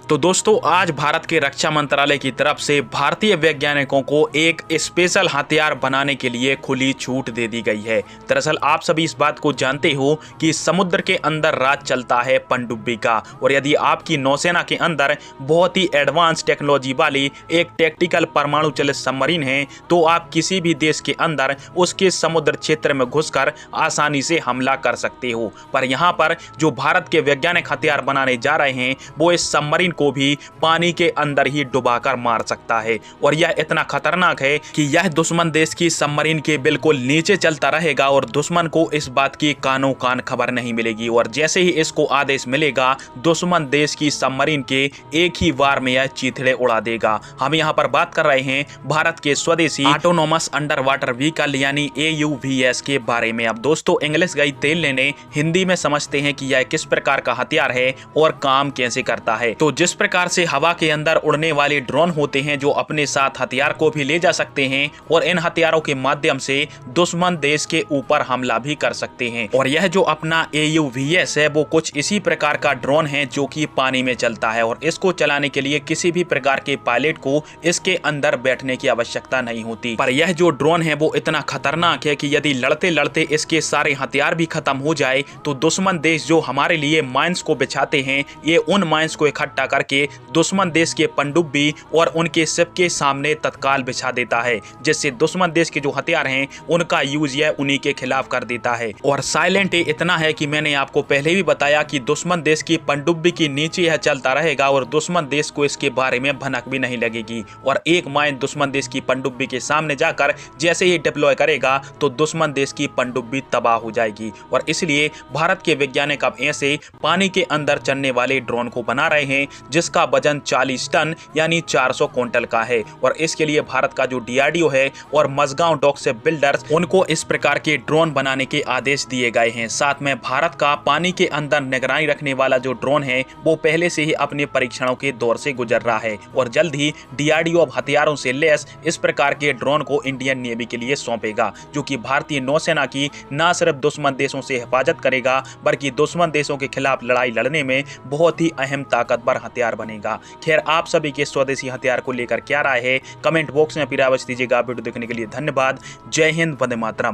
तो दोस्तों आज भारत के रक्षा मंत्रालय की तरफ से भारतीय वैज्ञानिकों को एक स्पेशल हथियार बनाने के लिए खुली छूट दे दी गई है। दरअसल आप सभी इस बात को जानते हो कि समुद्र के अंदर राज चलता है पनडुब्बी का, और यदि आपकी नौसेना के अंदर बहुत ही एडवांस टेक्नोलॉजी वाली एक टैक्टिकल परमाणु चलित सबमरीन है तो आप किसी भी देश के अंदर उसके समुद्र क्षेत्र में घुसकर आसानी से हमला कर सकते हो। पर यहाँ पर जो भारत के वैज्ञानिक हथियार बनाने जा रहे हैं वो इस सबमरीन को भी पानी के अंदर ही डुबाकर मार सकता है, और यह इतना खतरनाक है कि यह दुश्मन देश की सबमरीन के बिल्कुल नीचे चलता रहेगा और दुश्मन को इस बात की कानो कान खबर नहीं मिलेगी, और जैसे ही इसको आदेश मिलेगा दुश्मन देश की सबमरीन के एक ही वार में यह चीथड़े उड़ा देगा। हम यहाँ पर बात कर रहे हैं भारत के स्वदेशी ऑटोनोमस अंडर वाटर व्हीकल यानी AUVS के बारे में। अब दोस्तों इंग्लिश गई तेल लेने, हिंदी में समझते हैं कि यह किस प्रकार का हथियार है और काम कैसे करता है। तो जिस प्रकार से हवा के अंदर उड़ने वाले ड्रोन होते हैं जो अपने साथ हथियार को भी ले जा सकते हैं और इन हथियारों के माध्यम से दुश्मन देश के ऊपर हमला भी कर सकते हैं, और यह जो अपना AUVS है वो कुछ इसी प्रकार का ड्रोन है जो कि पानी में चलता है, और इसको चलाने के लिए किसी भी प्रकार के पायलट को इसके अंदर बैठने की आवश्यकता नहीं होती। पर यह जो ड्रोन है वो इतना खतरनाक है कि यदि लड़ते लड़ते इसके सारे हथियार भी खत्म हो जाए तो दुश्मन देश जो हमारे लिए माइंस को बिछाते हैं ये उन माइंस को इकट्ठा करके दुश्मन देश के पनडुब्बी और उनके शिप के सामने तत्काल बिछा देता है, जिससे दुश्मन देश के जो हथियार हैं उनका यूज यह उन्हीं के खिलाफ कर देता है। और साइलेंट इतना है कि मैंने आपको पहले भी बताया कि दुश्मन देश की पनडुब्बी के नीचे यह चलता रहेगा और दुश्मन देश को इसके बारे में भनक भी नहीं लगेगी, और एक माइन दुश्मन देश की पनडुब्बी के सामने जाकर जैसे ही डिप्लॉय करेगा तो दुश्मन देश की पनडुब्बी तबाह हो जाएगी। और इसलिए भारत के वैज्ञानिक अब ऐसे पानी के अंदर चलने वाले ड्रोन को बना रहे हैं जिसका वजन 40 टन यानी 400 क्विंटल का है, और इसके लिए भारत का जो DRDO है और मझगांव डॉक शिप बिल्डर्स उनको इस प्रकार के ड्रोन बनाने के आदेश दिए गए हैं। साथ में भारत का पानी के अंदर निगरानी रखने वाला जो ड्रोन है वो पहले से ही अपने परीक्षणों के दौर से गुजर रहा है, और जल्द ही DRDO अब हथियारों से लैस इस प्रकार के ड्रोन को इंडियन नेवी के लिए सौंपेगा, जो कि भारतीय नौसेना की न सिर्फ दुश्मन देशों से हिफाजत करेगा बल्कि दुश्मन देशों के खिलाफ लड़ाई लड़ने में बहुत ही अहम ताकतवर हथियार बनेगा। खैर आप सभी के स्वदेशी हथियार को लेकर क्या राय है कमेंट बॉक्स में अवश्य दीजिएगा। वीडियो देखने के लिए धन्यवाद। जय हिंद, वंदे मातरम।